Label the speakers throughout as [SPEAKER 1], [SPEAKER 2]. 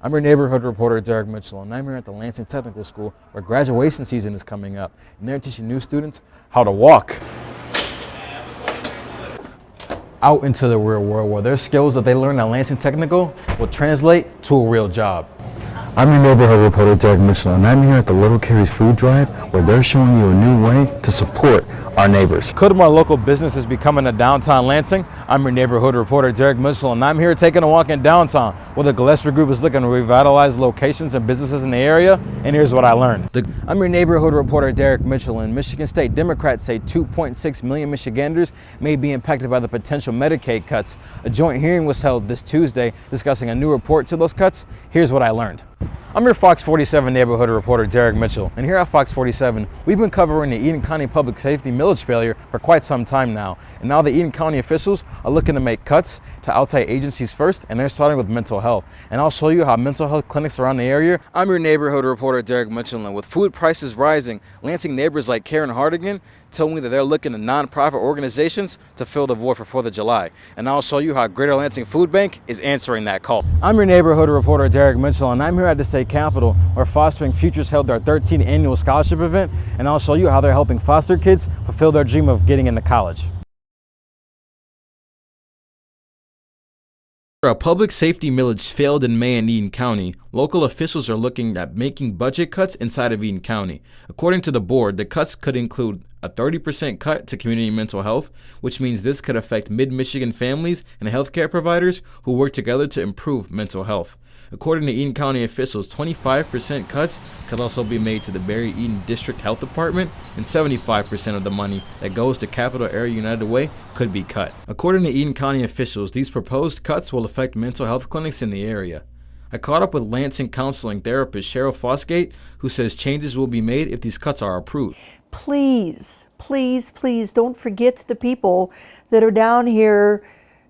[SPEAKER 1] I'm your neighborhood reporter, Derrick Mitchell, and I'm here at the Lansing Technical School where graduation season is coming up, and they're teaching new students how to walk out into the real world where their skills that they learn at Lansing Technical will translate to a real job.
[SPEAKER 2] I'm your neighborhood reporter, Derrick Mitchell, and I'm here at the Little Carrie's Food Drive where they're showing you a new way to support our neighbors.
[SPEAKER 1] Could more local businesses be coming to downtown Lansing? I'm your neighborhood reporter, Derrick Mitchell, and I'm here taking a walk in downtown where the Gillespie Group is looking to revitalize locations and businesses in the area, and here's what I learned. I'm your neighborhood reporter, Derrick Mitchell, and Michigan State Democrats say 2.6 million Michiganders may be impacted by the potential Medicaid cuts. A joint hearing was held this Tuesday discussing a new report to those cuts. Here's what I learned. I'm your Fox 47 neighborhood reporter, Derrick Mitchell, and here at Fox 47, we've been covering the Eden County Public Safety millage failure for quite some time now. And now the Eden County officials are looking to make cuts to outside agencies first, and they're starting with mental health. And I'll show you how mental health clinics around the area. I'm your neighborhood reporter, Derrick Mitchell, and with food prices rising, Lansing neighbors like Karen Hardigan told me that they're looking to nonprofit organizations to fill the void for 4th of July. And I'll show you how Greater Lansing Food Bank is answering that call. I'm your neighborhood reporter, Derrick Mitchell, and I'm here at the state capitol where Fostering Futures held their 13th annual scholarship event, and I'll show you how they're helping foster kids fulfill their dream of getting into college. A public safety millage failed in May in Eden County. Local officials are looking at making budget cuts inside of Eden County. According to the board, the cuts could include a 30% cut to community mental health, which means this could affect mid-Michigan families and healthcare providers who work together to improve mental health. According to Eden County officials, 25% cuts could also be made to the Barry Eden District Health Department, and 75% of the money that goes to Capital Area United Way could be cut. According to Eden County officials, these proposed cuts will affect mental health clinics in the area. I caught up with Lansing counseling therapist Cheryl Fosgate, who says changes will be made if these cuts are approved.
[SPEAKER 3] Please, please, please don't forget the people that are down here,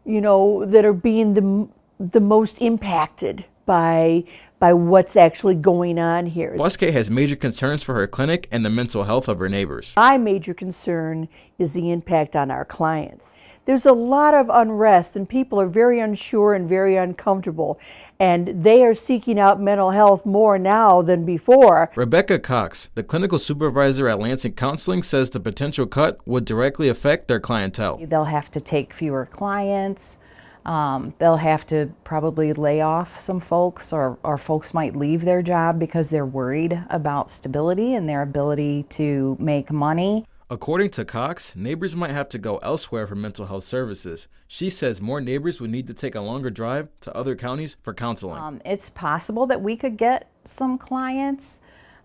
[SPEAKER 3] that are being the most impacted by what's actually going on here.
[SPEAKER 1] Fosgate has major concerns for her clinic and the mental health of her neighbors.
[SPEAKER 3] My major concern is the impact on our clients. There's a lot of unrest and people are very unsure and very uncomfortable, and they are seeking out mental health more now than before.
[SPEAKER 1] Rebecca Cox, the clinical supervisor at Lansing Counseling, says the potential cut would directly affect their clientele.
[SPEAKER 4] They'll have to take fewer clients. They'll have to probably lay off some folks, or folks might leave their job because they're worried about stability and their ability to make money.
[SPEAKER 1] According to Cox, neighbors might have to go elsewhere for mental health services. She says more neighbors would need to take a longer drive to other counties for counseling.
[SPEAKER 4] It's possible that we could get some clients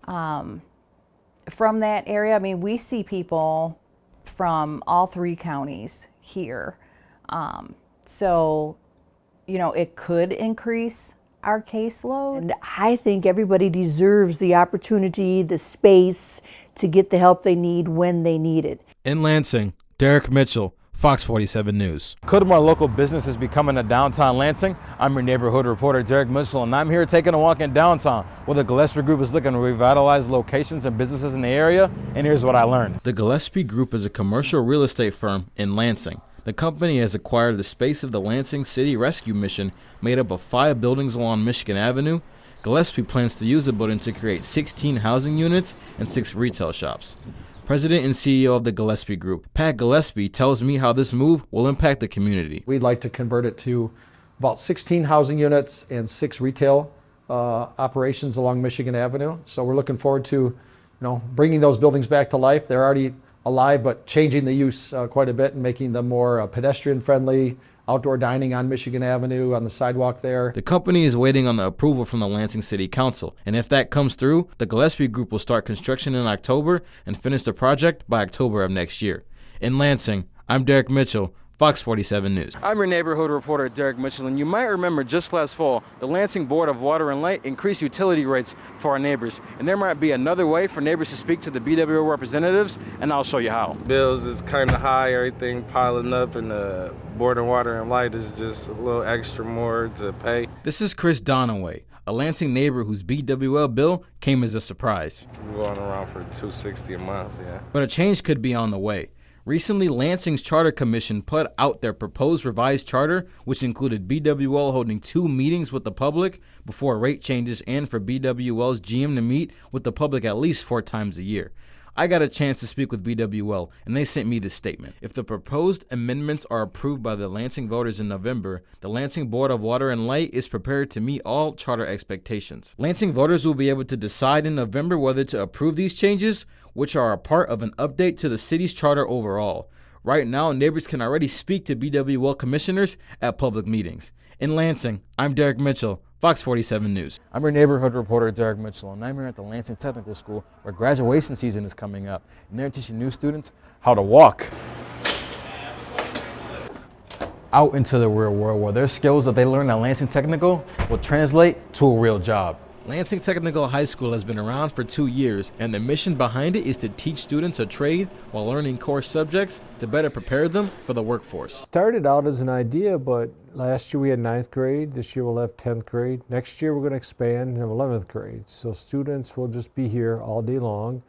[SPEAKER 4] from that area. I mean, we see people from all 3 counties here. So, it could increase our caseload.
[SPEAKER 3] And I think everybody deserves the opportunity, the space to get the help they need when they need it.
[SPEAKER 1] In Lansing, Derrick Mitchell, Fox 47 News. Could more local businesses be coming to downtown Lansing? I'm your neighborhood reporter, Derrick Mitchell, and I'm here taking a walk in downtown where the Gillespie Group is looking to revitalize locations and businesses in the area, and here's what I learned. The Gillespie Group is a commercial real estate firm in Lansing. The company has acquired the space of the Lansing City Rescue Mission, made up of 5 buildings along Michigan Avenue. Gillespie plans to use the building to create 16 housing units and 6 retail shops. President and CEO of the Gillespie Group, Pat Gillespie, tells me how this move will impact the community.
[SPEAKER 5] We'd like to convert it to about 16 housing units and 6 retail operations along Michigan Avenue. So we're looking forward to, bringing those buildings back to life. They're already alive, but changing the use quite a bit and making them more pedestrian friendly, outdoor dining on Michigan Avenue, on the sidewalk there.
[SPEAKER 1] The company is waiting on the approval from the Lansing City Council, and if that comes through, the Gillespie Group will start construction in October and finish the project by October of next year. In Lansing, I'm Derrick Mitchell, Fox 47 News. I'm your neighborhood reporter, Derrick Mitchell, and you might remember just last fall, the Lansing Board of Water and Light increased utility rates for our neighbors. And there might be another way for neighbors to speak to the BWO representatives, and I'll show you how.
[SPEAKER 6] Bills is kind of high, everything piling up, and the Board of Water and Light is just a little extra more to pay.
[SPEAKER 1] This is Chris Donaway, a Lansing neighbor whose BWL bill came as a surprise.
[SPEAKER 6] We're going around for $260 a month, yeah.
[SPEAKER 1] But a change could be on the way. Recently, Lansing's Charter Commission put out their proposed revised charter, which included BWL holding 2 meetings with the public before rate changes and for BWL's GM to meet with the public at least 4 times a year. I got a chance to speak with BWL, and they sent me this statement. If the proposed amendments are approved by the Lansing voters in November, the Lansing Board of Water and Light is prepared to meet all charter expectations. Lansing voters will be able to decide in November whether to approve these changes, which are a part of an update to the city's charter overall. Right now, neighbors can already speak to BWL commissioners at public meetings. In Lansing, I'm Derrick Mitchell, Fox 47 News. I'm your neighborhood reporter, Derrick Mitchell, and I'm here at the Lansing Technical School where graduation season is coming up, and they're teaching new students how to walk out into the real world where their skills that they learn at Lansing Technical will translate to a real job. Lansing Technical High School has been around for 2 years, and the mission behind it is to teach students a trade while learning core subjects to better prepare them for the workforce.
[SPEAKER 7] Started out as an idea, but last year we had 9th grade. This year we'll have 10th grade. Next year we're going to expand and have 11th grade. So students will just be here all day long,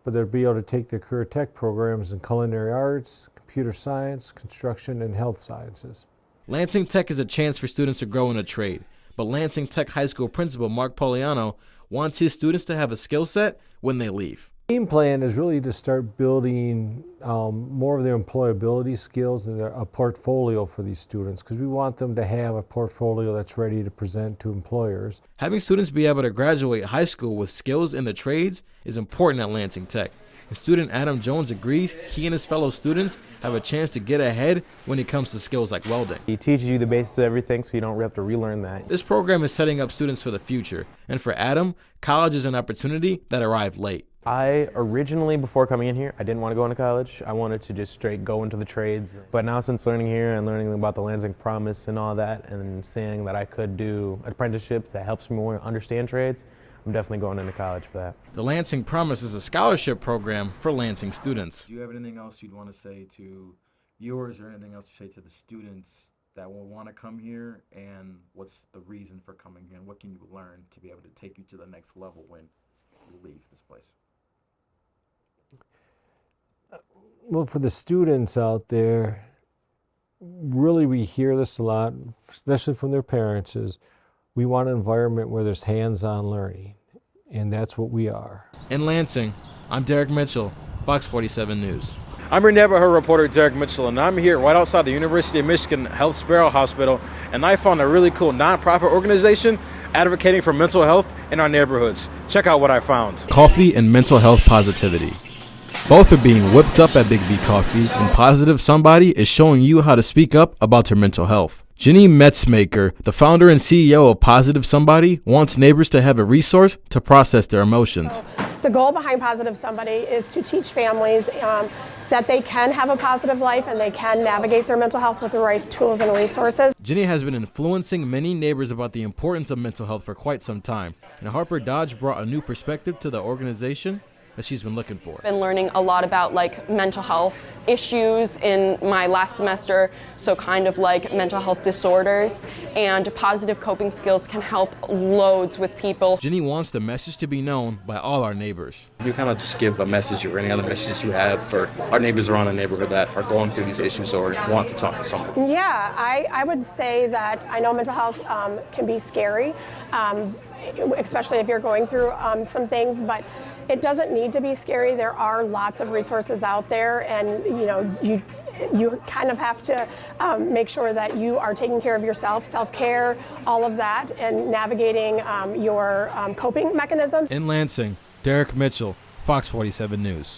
[SPEAKER 7] but they'll be able to take their career tech programs in culinary arts, computer science, construction, and health sciences.
[SPEAKER 1] Lansing Tech is a chance for students to grow in a trade. But Lansing Tech High School principal Mark Poliano wants his students to have a skill set when they leave.
[SPEAKER 7] The game plan is really to start building more of their employability skills and a portfolio for these students, because we want them to have a portfolio that's ready to present to employers.
[SPEAKER 1] Having students be able to graduate high school with skills in the trades is important at Lansing Tech. And student Adam Jones agrees he and his fellow students have a chance to get ahead when it comes to skills like welding.
[SPEAKER 8] He teaches you the basics of everything so you don't have to relearn that.
[SPEAKER 1] This program is setting up students for the future, and for Adam, college is an opportunity that arrived late.
[SPEAKER 8] I originally, before coming in here, I didn't want to go into college. I wanted to just straight go into the trades. But now since learning here and learning about the Lansing Promise and all that, and seeing that I could do apprenticeships that helps me more understand trades, I'm definitely going into college for that.
[SPEAKER 1] The Lansing Promise is a scholarship program for Lansing students. Do you have anything else you'd want to say to viewers or anything else to say to the students that will want to come here, and what's the reason for coming here, and what can you learn to be able to take you to the next level when you leave this place?
[SPEAKER 7] Well, for the students out there, really we hear this a lot, especially from their parents, is we want an environment where there's hands-on learning, and that's what we are.
[SPEAKER 1] In Lansing, I'm Derrick Mitchell, Fox 47 News. I'm your neighborhood reporter, Derrick Mitchell, and I'm here right outside the University of Michigan Health Sparrow Hospital, and I found a really cool nonprofit organization advocating for mental health in our neighborhoods. Check out what I found. Coffee and mental health positivity. Both are being whipped up at Big B Coffee, and Positive Somebody is showing you how to speak up about your mental health. Jenny Metzmaker, the founder and CEO of Positive Somebody, wants neighbors to have a resource to process their emotions.
[SPEAKER 9] So the goal behind Positive Somebody is to teach families that they can have a positive life and they can navigate their mental health with the right tools and resources.
[SPEAKER 1] Jenny has been influencing many neighbors about the importance of mental health for quite some time, and Harper Dodge brought a new perspective to the organization that she's been looking for.
[SPEAKER 10] Been learning a lot about mental health issues in my last semester, so kind of mental health disorders, and positive coping skills can help loads with people.
[SPEAKER 1] Jenny wants the message to be known by all our neighbors.
[SPEAKER 11] You kind of just give a message or any other messages you have for our neighbors around the neighborhood that are going through these issues or want to talk to someone.
[SPEAKER 9] Yeah, I would say that I know mental health can be scary, especially if you're going through some things, but it doesn't need to be scary. There are lots of resources out there, and you kind of have to make sure that you are taking care of yourself, self-care, all of that, and navigating your coping mechanisms.
[SPEAKER 1] In Lansing, Derrick Mitchell, Fox 47 News.